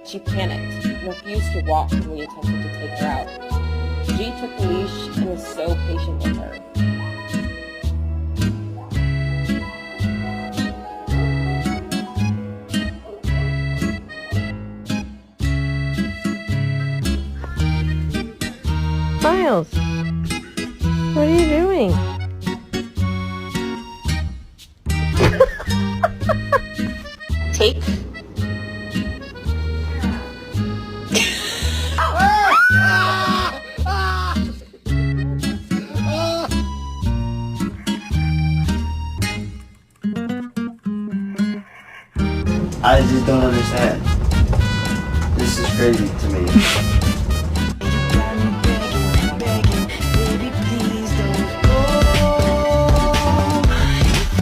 She panicked and refused to walk when we attempted to take her out. G took the leash and was so patient with her. Miles, what are you doing? Take. I just don't understand. This is crazy to me.